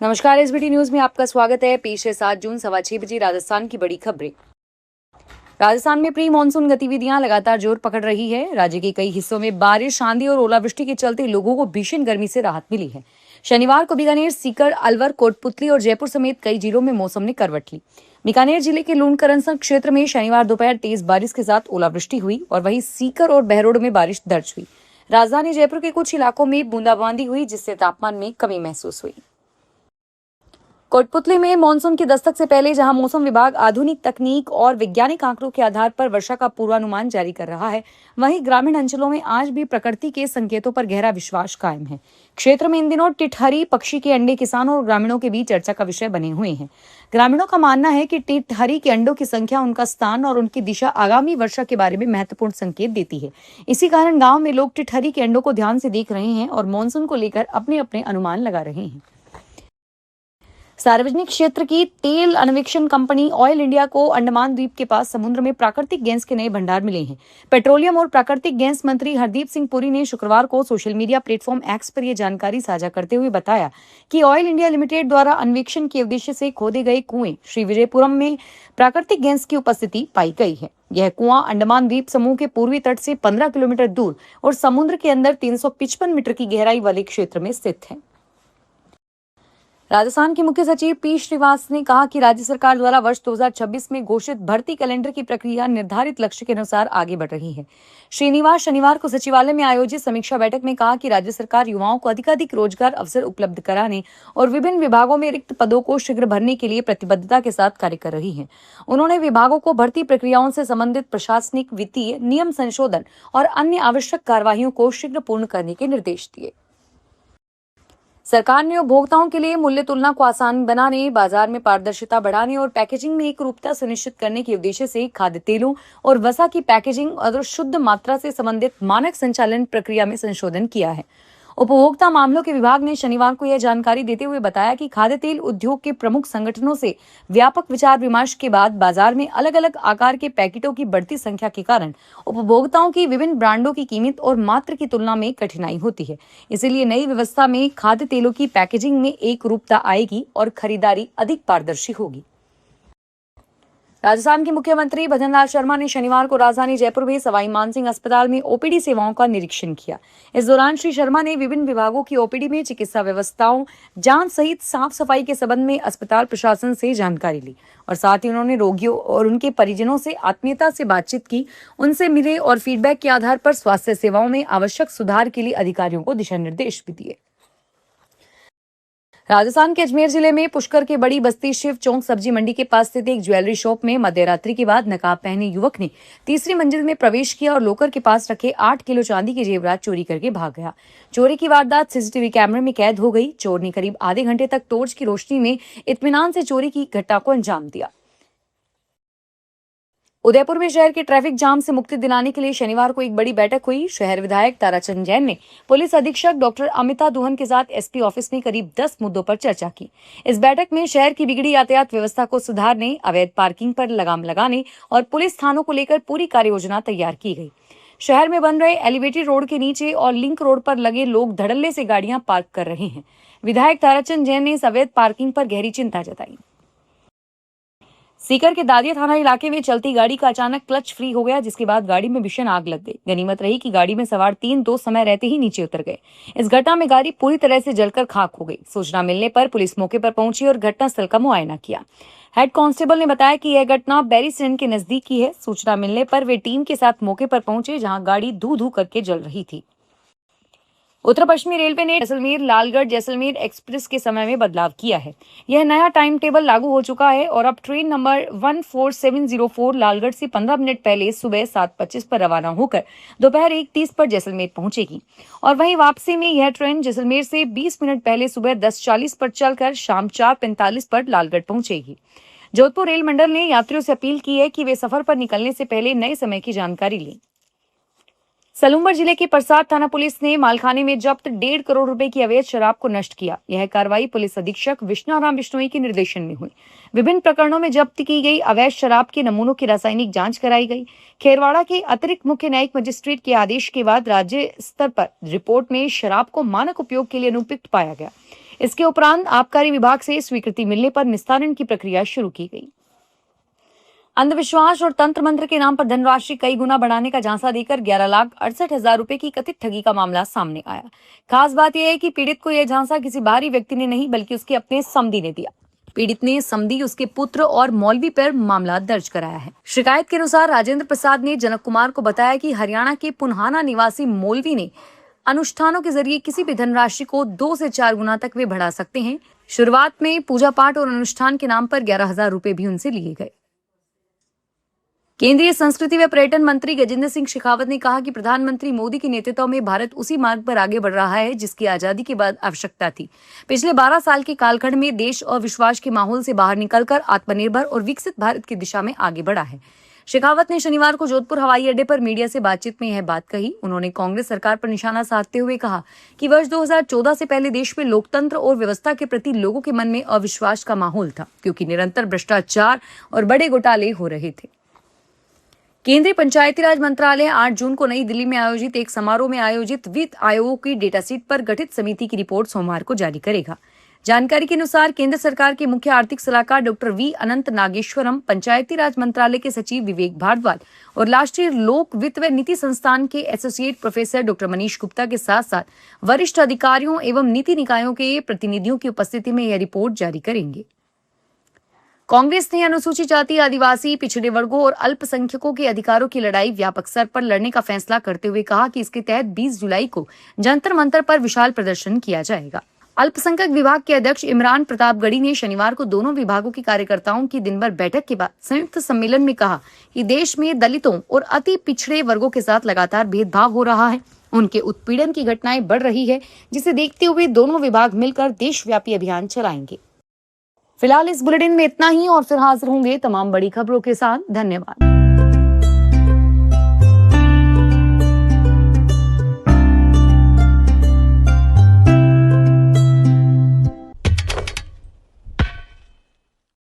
नमस्कार, SBT news में आपका स्वागत है। पेश है 7 जून 6:15 राजस्थान की बड़ी खबरें। राजस्थान में प्री मानसून गतिविधियां लगातार जोर पकड़ रही है। राज्य के कई हिस्सों में बारिश, आंधी और ओलावृष्टि के चलते लोगों को भीषण गर्मी से राहत मिली है। शनिवार को बीकानेर, सीकर, अलवर, कोटपुतली और जयपुर समेत कई जिलों में मौसम ने करवट ली। बीकानेर जिले के लूणकरनसर क्षेत्र में शनिवार दोपहर तेज बारिश के साथ ओलावृष्टि हुई और वहीं सीकर और बहरोड में बारिश दर्ज हुई। राजधानी जयपुर के कुछ इलाकों में बूंदाबांदी हुई, जिससे तापमान में कमी महसूस हुई। कोटपुतली में मानसून की दस्तक से पहले जहां मौसम विभाग आधुनिक तकनीक और वैज्ञानिक आंकड़ों के आधार पर वर्षा का पूर्वानुमान जारी कर रहा है, वहीं ग्रामीण अंचलों में आज भी प्रकृति के संकेतों पर गहरा विश्वास कायम है। क्षेत्र में इन दिनों टिटहरी पक्षी के अंडे किसानों और ग्रामीणों के बीच चर्चा का विषय बने हुए हैं। ग्रामीणों का मानना है कि टिटहरी के अंडों की संख्या, उनका स्थान और उनकी दिशा आगामी वर्षा के बारे में महत्वपूर्ण संकेत देती है। इसी कारण गाँव में लोग टिटहरी के अंडों को ध्यान से देख रहे हैं और मानसून को लेकर अपने अपने अनुमान लगा रहे हैं। सार्वजनिक क्षेत्र की तेल अन्वेषण कंपनी ऑयल इंडिया को अंडमान द्वीप के पास समुद्र में प्राकृतिक गैस के नए भंडार मिले हैं। पेट्रोलियम और प्राकृतिक गैस मंत्री हरदीप सिंह पुरी ने शुक्रवार को सोशल मीडिया प्लेटफॉर्म एक्स पर यह जानकारी साझा करते हुए बताया कि ऑयल इंडिया लिमिटेड द्वारा अन्वेषण के उद्देश्य से खोदे गए कुएं श्री विजयपुरम में प्राकृतिक गैस की उपस्थिति पाई गई है। यह कुआं अंडमान द्वीप समूह के पूर्वी तट से 15 किलोमीटर दूर और समुद्र के अंदर 355 मीटर की गहराई वाले क्षेत्र में स्थित है। राजस्थान के मुख्य सचिव पी श्रीवास ने कहा कि राज्य सरकार द्वारा वर्ष 2026 में घोषित भर्ती कैलेंडर की प्रक्रिया निर्धारित लक्ष्य के अनुसार आगे बढ़ रही है। श्रीनिवास शनिवार को सचिवालय में आयोजित समीक्षा बैठक में कहा कि राज्य सरकार युवाओं को अधिकाधिक रोजगार अवसर उपलब्ध कराने और विभिन्न विभागों में रिक्त पदों को शीघ्र भरने के लिए प्रतिबद्धता के साथ कार्य कर रही है। उन्होंने विभागों को भर्ती प्रक्रियाओं से संबंधित प्रशासनिक, वित्तीय, नियम संशोधन और अन्य आवश्यक कार्यवाहियों को शीघ्र पूर्ण करने के निर्देश दिए। सरकार ने उपभोक्ताओं के लिए मूल्य तुलना को आसान बनाने, बाजार में पारदर्शिता बढ़ाने और पैकेजिंग में एकरूपता सुनिश्चित करने के उद्देश्य से खाद्य तेलों और वसा की पैकेजिंग और शुद्ध मात्रा से संबंधित मानक संचालन प्रक्रिया में संशोधन किया है। उपभोक्ता मामलों के विभाग ने शनिवार को यह जानकारी देते हुए बताया कि खाद्य तेल उद्योग के प्रमुख संगठनों से व्यापक विचार विमर्श के बाद बाजार में अलग अलग आकार के पैकेटों की बढ़ती संख्या के कारण उपभोक्ताओं की विभिन्न ब्रांडों की कीमत और मात्रा की तुलना में कठिनाई होती है। इसलिए नई व्यवस्था में खाद्य तेलों की पैकेजिंग में एक रूपता आएगी और खरीदारी अधिक पारदर्शी होगी। राजस्थान के मुख्यमंत्री भजनलाल शर्मा ने शनिवार को राजधानी जयपुर में सवाई मानसिंह अस्पताल में ओपीडी सेवाओं का निरीक्षण किया। इस दौरान श्री शर्मा ने विभिन्न विभागों की ओपीडी में चिकित्सा व्यवस्थाओं, जांच सहित साफ सफाई के संबंध में अस्पताल प्रशासन से जानकारी ली और साथ ही उन्होंने रोगियों और उनके परिजनों से आत्मीयता से बातचीत की, उनसे मिले और फीडबैक के आधार पर स्वास्थ्य सेवाओं में आवश्यक सुधार के लिए अधिकारियों को दिशा निर्देश भी दिए। राजस्थान के अजमेर जिले में पुष्कर के बड़ी बस्ती शिव चौक सब्जी मंडी के पास स्थित एक ज्वेलरी शॉप में मध्यरात्रि के बाद नकाब पहने युवक ने तीसरी मंजिल में प्रवेश किया और लॉकर के पास रखे 8 किलो चांदी के जेवरात चोरी करके भाग गया। चोरी की वारदात सीसीटीवी कैमरे में कैद हो गई। चोर ने करीब आधे घंटे तक टॉर्च की रोशनी में इत्मीनान से चोरी की घटना को अंजाम दिया। उदयपुर में शहर के ट्रैफिक जाम से मुक्ति दिलाने के लिए शनिवार को एक बड़ी बैठक हुई। शहर विधायक ताराचंद जैन ने पुलिस अधीक्षक डॉक्टर अमिता दुहन के साथ एसपी ऑफिस में करीब 10 मुद्दों पर चर्चा की। इस बैठक में शहर की बिगड़ी यातायात व्यवस्था को सुधारने, अवैध पार्किंग पर लगाम लगाने और पुलिस थानों को लेकर पूरी कार्ययोजना तैयार की गई। शहर में बन रहे एलिवेटेड रोड के नीचे और लिंक रोड पर लगे लोग धड़ल्ले से गाड़ियां पार्क कर रहे हैं। विधायक ताराचंद जैन ने इस अवैध पार्किंग पर गहरी चिंता जताई। सीकर के दादिया थाना इलाके में चलती गाड़ी का अचानक क्लच फ्री हो गया, जिसके बाद गाड़ी में भीषण आग लग गई। गनीमत रही कि गाड़ी में सवार 3 दो समय रहते ही नीचे उतर गए। इस घटना में गाड़ी पूरी तरह से जलकर खाक हो गई। सूचना मिलने पर पुलिस मौके पर पहुंची और घटनास्थल का मुआयना किया। हेड कांस्टेबल ने बताया कि यह घटना बैरीसेंड के नजदीक की है। सूचना मिलने पर वे टीम के साथ मौके पर पहुंचे, जहां गाड़ी धू धू करके जल रही थी। उत्तर पश्चिमी रेलवे ने जैसलमेर लालगढ़ जैसलमेर एक्सप्रेस के समय में बदलाव किया है। यह नया टाइम टेबल लागू हो चुका है और अब ट्रेन नंबर 14704 लालगढ़ से 15 मिनट पहले सुबह 7:25 पर रवाना होकर दोपहर 1:30 पर जैसलमेर पहुंचेगी और वहीं वापसी में यह ट्रेन जैसलमेर से 20 मिनट पहले सुबह 10:40 पर चलकर शाम 4:45 पर लालगढ़ पहुंचेगी। जोधपुर रेल मंडल ने यात्रियों से अपील की है कि वे सफर पर निकलने से पहले नए समय की जानकारी लें। सलूंबर जिले की परसाद थाना पुलिस ने मालखाने में जब्त 1.5 करोड़ रुपए की अवैध शराब को नष्ट किया। यह कार्रवाई पुलिस अधीक्षक विष्णुराम बिश्नोई के निर्देशन में हुई। विभिन्न प्रकरणों में जब्त की गई अवैध शराब के नमूनों की रासायनिक जांच कराई गई। खेरवाड़ा के अतिरिक्त मुख्य न्यायिक मजिस्ट्रेट के आदेश के बाद राज्य स्तर पर रिपोर्ट में शराब को मानक उपयोग के लिए अनुपयुक्त पाया गया। इसके उपरांत आबकारी विभाग से स्वीकृति मिलने पर निस्तारण की प्रक्रिया शुरू की गई। अंधविश्वास और तंत्र मंत्र के नाम पर धनराशि कई गुना बढ़ाने का झांसा देकर 11,68,000 रुपए की कथित ठगी का मामला सामने आया। खास बात यह है कि पीड़ित को यह झांसा किसी बाहरी व्यक्ति ने नहीं बल्कि उसके अपने समधी ने दिया। पीड़ित ने समधी, उसके पुत्र और मौलवी पर मामला दर्ज कराया है। शिकायत के अनुसार राजेंद्र प्रसाद ने जनक कुमार को बताया कि हरियाणा के पुन्हाना निवासी मौलवी ने अनुष्ठानों के जरिए किसी भी धनराशि को 2 से 4 गुना तक वे बढ़ा सकते हैं। शुरुआत में पूजा पाठ और अनुष्ठान के नाम पर 11,000 रुपए भी उनसे लिए गए। केंद्रीय संस्कृति व पर्यटन मंत्री गजेंद्र सिंह शेखावत ने कहा कि प्रधानमंत्री मोदी के नेतृत्व में भारत उसी मार्ग पर आगे बढ़ रहा है जिसकी आजादी के बाद आवश्यकता थी। पिछले 12 साल के कालखंड में देश और विश्वास के माहौल से बाहर निकलकर आत्मनिर्भर और विकसित भारत की दिशा में आगे बढ़ा है। शेखावत ने शनिवार को जोधपुर हवाई अड्डे पर मीडिया से बातचीत में यह बात कही। उन्होंने कांग्रेस सरकार पर निशाना साधते हुए कहा कि वर्ष 2014 से पहले देश में लोकतंत्र और व्यवस्था के प्रति लोगों के मन में अविश्वास का माहौल था, क्योंकि निरंतर भ्रष्टाचार और बड़े घोटाले हो रहे थे। केंद्रीय पंचायती राज मंत्रालय 8 जून को नई दिल्ली में आयोजित एक समारोह में आयोजित वित्त आयोग की डेटा शीट पर गठित समिति की रिपोर्ट सोमवार को जारी करेगा। जानकारी के अनुसार केंद्र सरकार के मुख्य आर्थिक सलाहकार डॉक्टर वी अनंत नागेश्वरम, पंचायती राज मंत्रालय के सचिव विवेक भारद्वाज और राष्ट्रीय लोक वित्त व नीति संस्थान के associate professor doctor Manish Gupta के साथ साथ वरिष्ठ अधिकारियों एवं नीति निकायों के प्रतिनिधियों की उपस्थिति में यह रिपोर्ट जारी करेंगे। कांग्रेस ने अनुसूचित जाति, आदिवासी, पिछड़े वर्गों और अल्पसंख्यकों के अधिकारों की लड़ाई व्यापक स्तर पर लड़ने का फैसला करते हुए कहा कि इसके तहत 20 जुलाई को जंतर मंतर पर विशाल प्रदर्शन किया जाएगा। अल्पसंख्यक विभाग के अध्यक्ष इमरान प्रतापगढ़ी ने शनिवार को दोनों विभागों के कार्यकर्ताओं की दिनभर बैठक के बाद संयुक्त सम्मेलन में कहा कि देश में दलितों और अति पिछड़े वर्गों के साथ लगातार भेदभाव हो रहा है। उनके उत्पीड़न की घटनाएं बढ़ रही है, जिसे देखते हुए दोनों विभाग मिलकर देशव्यापी अभियान चलाएंगे। फिलहाल इस बुलेटिन में इतना ही और फिर हाजिर होंगे तमाम बड़ी खबरों के साथ। धन्यवाद।